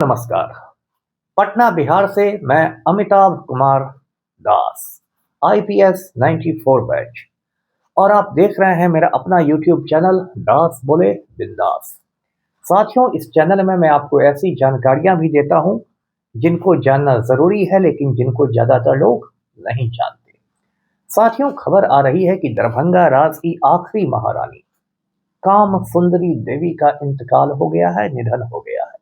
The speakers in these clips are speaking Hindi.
नमस्कार। पटना बिहार से मैं अमिताभ कुमार दास, आईपीएस 94 बैच, और आप देख रहे हैं मेरा अपना यूट्यूब चैनल दास बोले बिंदास। साथियों, इस चैनल में मैं आपको ऐसी जानकारियां भी देता हूं जिनको जानना जरूरी है, लेकिन जिनको ज्यादातर लोग नहीं जानते। साथियों, खबर आ रही है कि दरभंगा राज की आखिरी महारानी काम सुंदरी देवी का इंतकाल हो गया है, निधन हो गया है।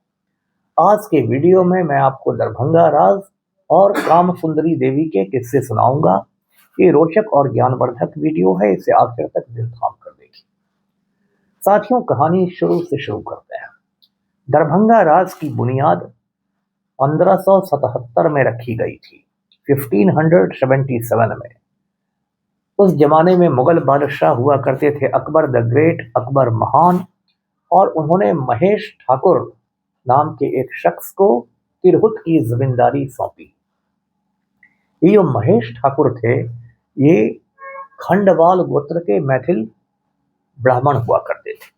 आज के वीडियो में मैं आपको दरभंगा राज और काम सुंदरी देवी के किस्से सुनाऊंगा। ये रोचक और ज्ञानवर्धक वीडियो है, इसे आखिर तक दिल थाम कर देखिए। साथियों, कहानी शुरू से शुरू करते हैं। दरभंगा राज की बुनियाद 1577 में रखी गई थी, 1577 में। उस जमाने में मुगल बादशाह हुआ करते थे अकबर द ग्रेट, अकबर महान, और उन्होंने महेश ठाकुर नाम के एक शख्स को तिरहुत की जमींदारी सौंपी। ये जो महेश ठाकुर थे, ये खंडवाल गोत्र के मैथिल ब्राह्मण हुआ करते थे।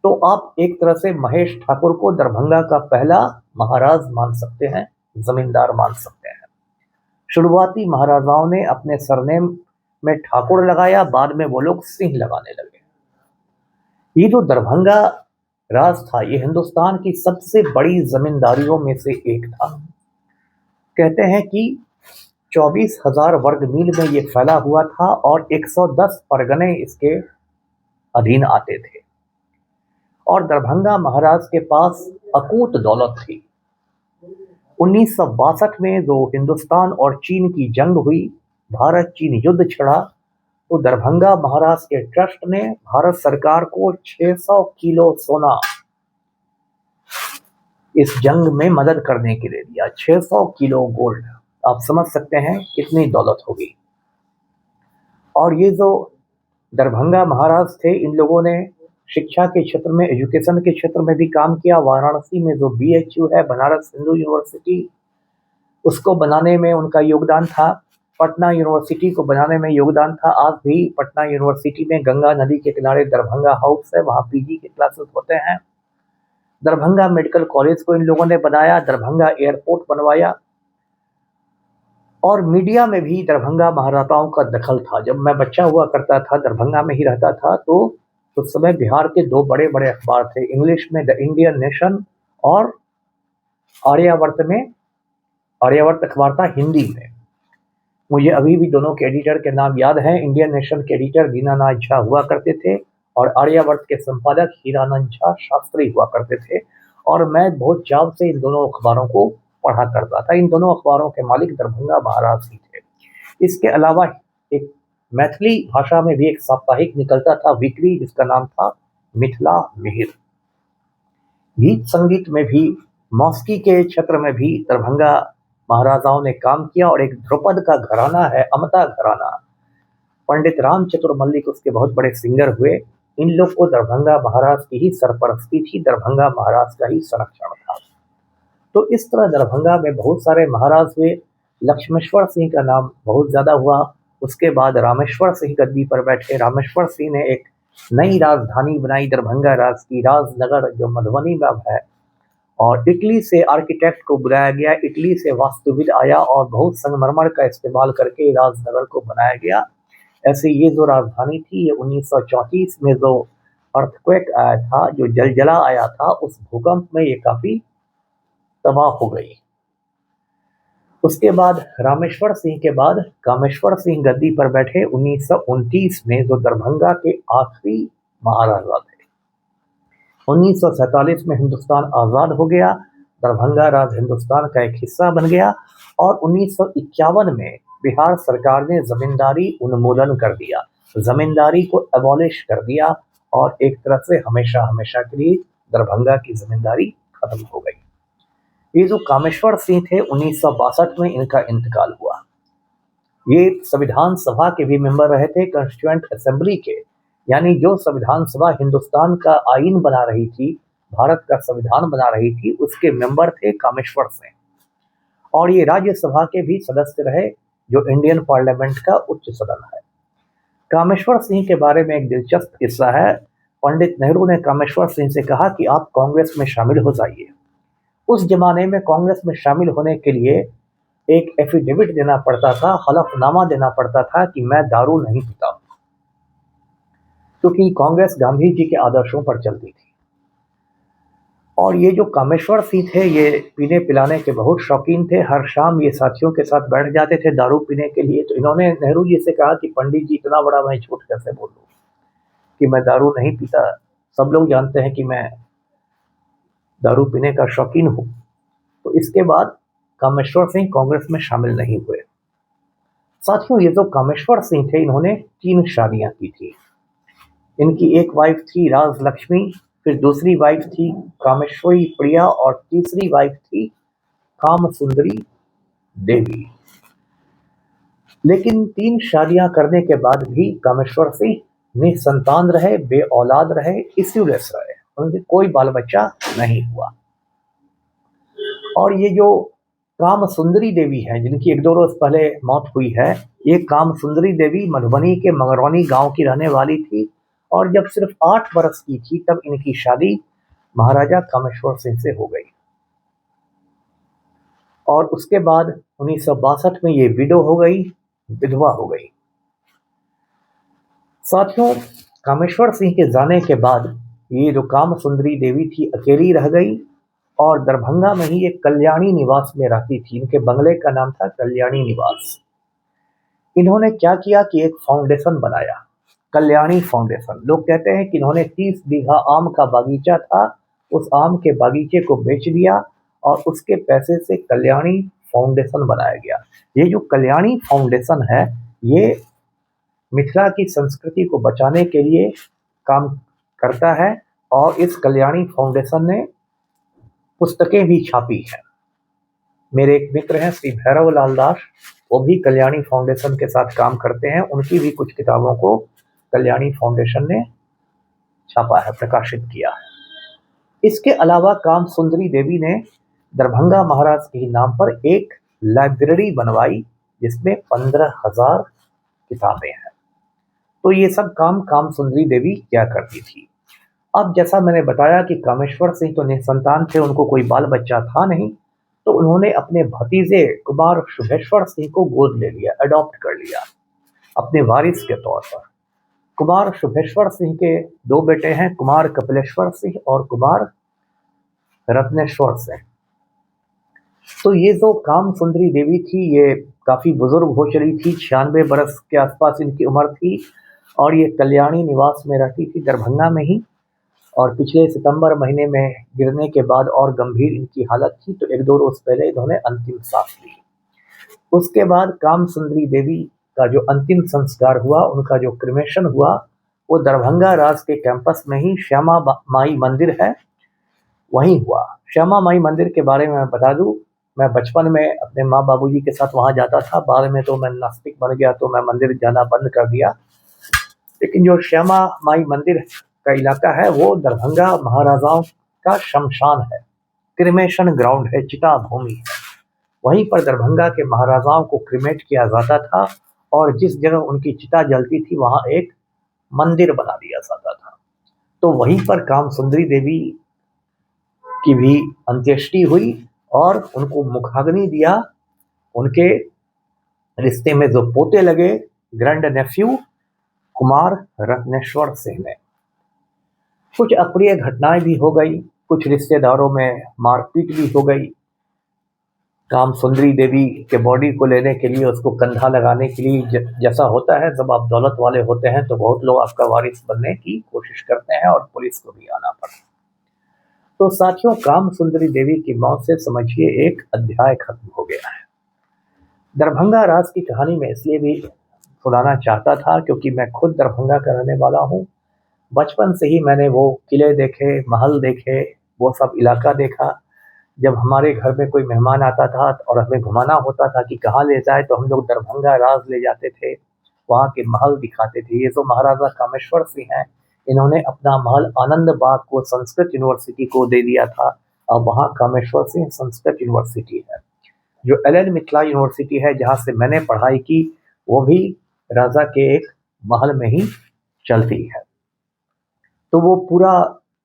तो आप एक तरह से महेश ठाकुर को दरभंगा का पहला महाराज मान सकते हैं, जमींदार मान सकते हैं। शुरुआती महाराजाओं ने अपने सरनेम में ठाकुर लगाया, बाद में वो लोग सिंह लगाने लगे। ये जो दरभंगा राज था, ये हिंदुस्तान की सबसे बड़ी जमींदारियों में से एक था। कहते हैं कि 24,000 वर्ग मील में ये फैला हुआ था और 110 परगने इसके अधीन आते थे। और दरभंगा महाराज के पास अकूत दौलत थी। 1962 में जो हिंदुस्तान और चीन की जंग हुई, भारत चीन युद्ध छिड़ा, तो दरभंगा महाराज के ट्रस्ट ने भारत सरकार को 600 किलो सोना इस जंग में मदद करने के लिए दिया। 600 किलो गोल्ड, आप समझ सकते हैं कितनी दौलत होगी। और ये जो दरभंगा महाराज थे, इन लोगों ने शिक्षा के क्षेत्र में, एजुकेशन के क्षेत्र में भी काम किया। वाराणसी में जो बीएचयू है, बनारस हिंदू यूनिवर्सिटी, उसको बनाने में उनका योगदान था। पटना यूनिवर्सिटी को बनाने में योगदान था। आज भी पटना यूनिवर्सिटी में गंगा नदी के किनारे दरभंगा हाउस है, वहाँ पीजी के क्लासेस होते हैं। दरभंगा मेडिकल कॉलेज को इन लोगों ने बनाया, दरभंगा एयरपोर्ट बनवाया। और मीडिया में भी दरभंगा महाराजाओं का दखल था। जब मैं बच्चा हुआ करता था, दरभंगा में ही रहता था, तो उस समय बिहार के दो बड़े बड़े अखबार थे, इंग्लिश में द इंडियन नेशन और आर्यावर्त में, आर्यावर्त अखबार था हिंदी में। मुझे अभी भी दोनों के एडिटर के नाम याद हैं। इंडियन नेशन के एडिटर दीनानाथ झा हुआ करते थे और आर्यावर्त के संपादक हीरानंद झा शास्त्री हुआ करते थे। और मैं बहुत चाव से इन दोनों अखबारों को पढ़ा करता था। इन दोनों अखबारों के मालिक दरभंगा महाराज ही थे। इसके अलावा एक मैथिली भाषा में भी एक साप्ताहिक निकलता था, वीकली, जिसका नाम था मिथिला मिहिर। गीत संगीत में भी, मौसीकी के क्षेत्र में भी दरभंगा महाराजाओं ने काम किया। और एक ध्रुपद का घराना है, अमता घराना, पंडित राम चतुर मल्लिक उसके बहुत बड़े सिंगर हुए। इन लोग को दरभंगा महाराज की ही सरपरस्ती थी, दरभंगा महाराज का ही संरक्षण था। तो इस तरह दरभंगा में बहुत सारे महाराज हुए। लक्ष्मेश्वर सिंह का नाम बहुत ज्यादा हुआ। उसके बाद रामेश्वर सिंह गद्दी पर बैठे। रामेश्वर सिंह ने एक नई राजधानी बनाई दरभंगा राज की, राजनगर, जो मधुबनी में है। और इटली से आर्किटेक्ट को बुलाया गया, इटली से वास्तुविद आया और बहुत संगमरमर का इस्तेमाल करके राजनगर को बनाया गया। ऐसे ये जो राजधानी थी, ये 1934 में जो अर्थक्वेक आया था, जो जलजला आया था, उस भूकंप में ये काफी तबाह हो गई। उसके बाद रामेश्वर सिंह के बाद कामेश्वर सिंह गद्दी पर बैठे 1929 में, जो दरभंगा के आखिरी महाराजा थे। 1947 में हिंदुस्तान आज़ाद हो गया, दरभंगा राज हिंदुस्तान का एक हिस्सा बन गया। और 1951 में बिहार सरकार ने जमींदारी उन्मूलन कर दिया, जमींदारी को एबॉलिश कर दिया, और एक तरह से हमेशा हमेशा के लिए दरभंगा की जमींदारी खत्म हो गई। ये जो कामेश्वर सिंह थे, 1962 में इनका इंतकाल हुआ। ये संविधान सभा के भी मेंबर रहे थे, कॉन्स्टिट्यूएंट असेंबली के, यानी जो संविधान सभा हिंदुस्तान का आईन बना रही थी, भारत का संविधान बना रही थी, उसके मेंबर थे कामेश्वर सिंह। और ये राज्यसभा के भी सदस्य रहे, जो इंडियन पार्लियामेंट का उच्च सदन है। कामेश्वर सिंह के बारे में एक दिलचस्प किस्सा है। पंडित नेहरू ने कामेश्वर सिंह से कहा कि आप कांग्रेस में शामिल हो जाइए। उस जमाने में कांग्रेस में शामिल होने के लिए एक एफिडेविट देना पड़ता था, हलफनामा देना पड़ता था कि मैं दारू नहीं पीता, क्योंकि कांग्रेस गांधी जी के आदर्शों पर चलती थी। और ये जो कामेश्वर सिंह थे, ये पीने पिलाने के बहुत शौकीन थे। हर शाम ये साथियों के साथ बैठ जाते थे दारू पीने के लिए। तो इन्होंने नेहरू जी से कहा कि पंडित जी, इतना बड़ा मैं झूठ कैसे बोल दूं कि मैं दारू नहीं पीता, सब लोग जानते हैं कि मैं दारू पीने का शौकीन हूँ। तो इसके बाद कामेश्वर सिंह कांग्रेस में शामिल नहीं हुए। साथियों, ये जो कामेश्वर सिंह थे, इन्होंने 3 शादियां की थी। इनकी एक वाइफ थी राज लक्ष्मी, फिर दूसरी वाइफ थी कामेश्वरी प्रिया और तीसरी वाइफ थी काम सुंदरी देवी। लेकिन 3 शादियां करने के बाद भी कामेश्वर सिंह निसंतान रहे, बे औलाद रहे, इस्यूलेस रहे, उनके कोई बाल बच्चा नहीं हुआ। और ये जो काम सुंदरी देवी है, जिनकी 1-2 रोज पहले मौत हुई है, ये काम सुंदरी देवी मधुबनी के मगरौनी गांव की रहने वाली थी। और जब सिर्फ 8 बरस की थी तब इनकी शादी महाराजा कामेश्वर सिंह से हो गई। और उसके बाद 1962 में ये विडो हो गई, विधवा हो गई। साथियों, कामेश्वर सिंह के जाने के बाद ये जो काम सुंदरी देवी थी अकेली रह गई और दरभंगा में ही एक कल्याणी निवास में रहती थी। इनके बंगले का नाम था कल्याणी निवास। इन्होंने क्या किया कि एक फाउंडेशन बनाया, कल्याणी फाउंडेशन। लोग कहते हैं कि इन्होंने 30 बीघा आम का बागीचा था, उस आम के बागीचे को बेच दिया और उसके पैसे से कल्याणी फाउंडेशन बनाया गया। ये जो कल्याणी फाउंडेशन है, ये मिथिला की संस्कृति को बचाने के लिए काम करता है। और इस कल्याणी फाउंडेशन ने पुस्तकें भी छापी हैं। मेरे एक मित्र हैं श्री भैरव लाल दास, वो भी कल्याणी फाउंडेशन के साथ काम करते हैं। उनकी भी कुछ किताबों को कल्याणी फाउंडेशन ने छापा है, प्रकाशित किया है। इसके अलावा काम सुंदरी देवी ने दरभंगा महाराज के नाम पर एक लाइब्रेरी बनवाई, जिसमें 15,000 किताबें हैं। तो ये सब काम काम सुंदरी देवी क्या करती थी। अब जैसा मैंने बताया कि कामेश्वर सिंह तो निसंतान थे, उनको कोई बाल बच्चा था नहीं, तो उन्होंने अपने भतीजे कुमार शुभेश्वर सिंह को गोद ले लिया, अडॉप्ट कर लिया अपने वारिस के तौर पर। कुमार शुभेश्वर सिंह के 2 बेटे हैं, कुमार कपिलेश्वर सिंह और कुमार रत्नेश्वर सिंह। तो ये जो काम सुंदरी देवी थी, ये काफी बुजुर्ग हो चली थी, 96 बरस के आसपास इनकी उम्र थी और ये कल्याणी निवास में रहती थी दरभंगा में ही। और पिछले सितंबर महीने में गिरने के बाद और गंभीर इनकी हालत थी, तो 1-2 रोज पहले इन्होंने अंतिम सांस ली। उसके बाद काम सुंदरी देवी का जो अंतिम संस्कार हुआ, उनका जो क्रिमेशन हुआ, वो दरभंगा राज के कैंपस में ही श्यामा माई मंदिर है, वहीं हुआ। श्यामा माई मंदिर के बारे में मैं बता दूं, मैं बचपन में अपने माँ बाबूजी के साथ वहाँ जाता था। बाद में तो मैं नास्तिक बन गया, तो मैं मंदिर जाना बंद कर दिया। लेकिन जो श्यामा माई मंदिर का इलाका है, वो दरभंगा महाराजाओं का शमशान है, क्रिमेशन ग्राउंड है, चिता भूमि है। वहीं पर दरभंगा के महाराजाओं को क्रिमेट किया जाता था और जिस जगह उनकी चिता जलती थी, वहाँ एक मंदिर बना दिया जाता था। तो वहीं पर काम सुंदरी देवी की भी अंत्येष्टि हुई और उनको मुखाग्नि दिया। उनके रिश्ते में जो पोते लगे, ग्रैंड नेफ्यू कुमार रत्नेश्वर सिंह ने। कुछ अप्रिय घटनाएं भी हो गई, कुछ रिश्तेदारों में मारपीट भी हो गई। काम सुंदरी देवी के बॉडी को लेने के लिए, उसको कंधा लगाने के लिए, जैसा होता है जब आप दौलत वाले होते हैं तो बहुत लोग आपका वारिस बनने की कोशिश करते हैं और पुलिस को भी आना पड़ा। तो साथियों, काम सुंदरी देवी की मौत से समझिए एक अध्याय खत्म हो गया है। दरभंगा राज की कहानी में इसलिए भी सुनाना चाहता था क्योंकि मैं खुद दरभंगा का रहने वाला हूँ। बचपन से ही मैंने वो किले देखे, महल देखे, वो सब इलाका देखा। जब हमारे घर में कोई मेहमान आता था और हमें घुमाना होता था कि कहाँ ले जाए, तो हम लोग दरभंगा राज ले जाते थे, वहाँ के महल दिखाते थे। ये तो महाराजा कामेश्वर सिंह हैं, इन्होंने अपना महल आनंद बाग को संस्कृत यूनिवर्सिटी को दे दिया था और वहाँ कामेश्वर सिंह संस्कृत यूनिवर्सिटी है। जो LL मिथिला यूनिवर्सिटी है, जहाँ से मैंने पढ़ाई की, वो भी राजा के एक महल में ही चलती है। तो वो पूरा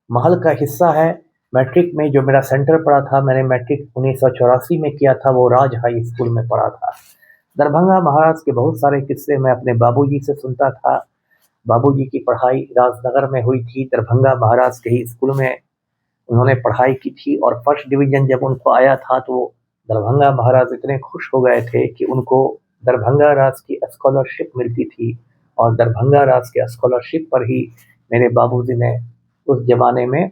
महल का हिस्सा है, मैट्रिक में जो मेरा सेंटर पड़ा था, मैंने मैट्रिक 1984 में किया था, वो राज हाई स्कूल में पढ़ा था। दरभंगा महाराज के बहुत सारे किस्से मैं अपने बाबूजी से सुनता था। बाबूजी की पढ़ाई राजनगर में हुई थी, दरभंगा महाराज के ही स्कूल में उन्होंने पढ़ाई की थी और फर्स्ट डिवीज़न जब उनको आया था तो दरभंगा महाराज इतने खुश हो गए थे कि उनको दरभंगा राज की स्कॉलरशिप मिलती थी और दरभंगा राज के स्कॉलरशिप पर ही मेरे बाबूजी ने उस ज़माने में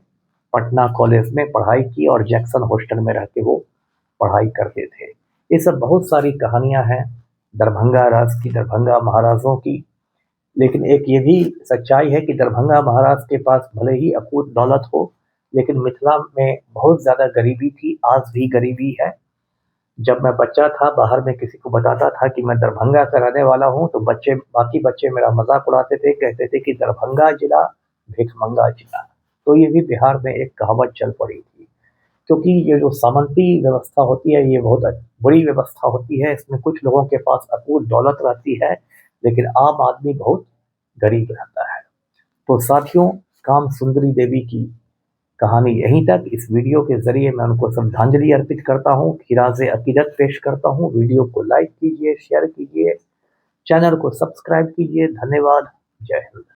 पटना कॉलेज में पढ़ाई की और जैक्सन हॉस्टल में रह के वो पढ़ाई करते थे। ये सब बहुत सारी कहानियाँ हैं दरभंगा राज की, दरभंगा महाराजों की। लेकिन एक ये भी सच्चाई है कि दरभंगा महाराज के पास भले ही अकूत दौलत हो, लेकिन मिथिला में बहुत ज़्यादा गरीबी थी, आज भी गरीबी है। जब मैं बच्चा था, बाहर में किसी को बताता था कि मैं दरभंगा का रहने वाला हूँ, तो बाकी बच्चे मेरा मज़ाक उड़ाते थे, कहते थे कि दरभंगा जिला भिखमंगा जिला। तो ये भी बिहार में एक कहावत चल पड़ी थी, क्योंकि ये जो सामंती व्यवस्था होती है, ये बहुत बड़ी व्यवस्था होती है। इसमें कुछ लोगों के पास अकूत दौलत रहती है, लेकिन आम आदमी बहुत गरीब रहता है। तो साथियों, काम सुंदरी देवी की कहानी यहीं तक। इस वीडियो के ज़रिए मैं उनको श्रद्धांजलि अर्पित करता हूँ, खिराज़े अक़ीदत पेश करता हूँ। वीडियो को लाइक कीजिए, शेयर कीजिए, चैनल को सब्सक्राइब कीजिए। धन्यवाद। जय हिंद।